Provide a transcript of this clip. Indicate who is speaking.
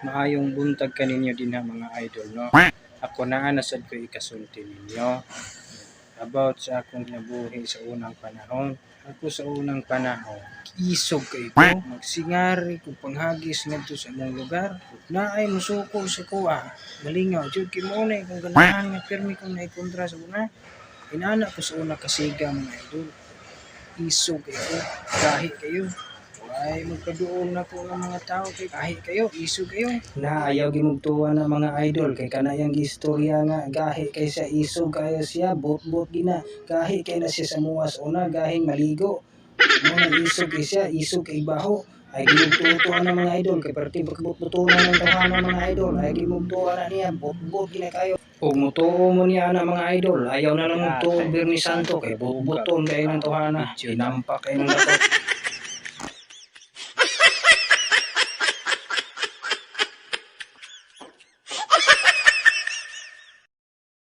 Speaker 1: Maayong buntag kaninyo din ha mga idol no. Ako naa nasad ko ikasulti ninyo about sa akong nabuhi sa unang panahon. Ako sa unang panahon, isog kay ko, magsingari ko panghagis ngadto sa among lugar. Naay musuko sa kuha. Malingaw jud kay mo na kung ganahan nga pirmi kong naikontra sa una. Inana ko sa una kasiga mga idol. Isog kay ko, gahi kayo. Ay magpaduol na ko ng mga tao kay gahi kayo, isog kayo. Naayaw gimugtuwa ng mga idol kay kanayang istorya nga gahi kay sa isog kayo siya, bot-bot gina. Gahi kay na siya sa muwas una, gahing maligo. Mo nang isog kay siya, isog kay baho. Ay gimugtuwa ng mga idol kay perti bakbot-botunan ng tahanan mga idol. Ay gimugtuwa na niya, bot-bot gina kayo. Ug mutuo mo niya na mga idol, ayaw na lang mutuo Birni Santo kay bot-boton kay ng tahanan. Sinampak kay ng dapat.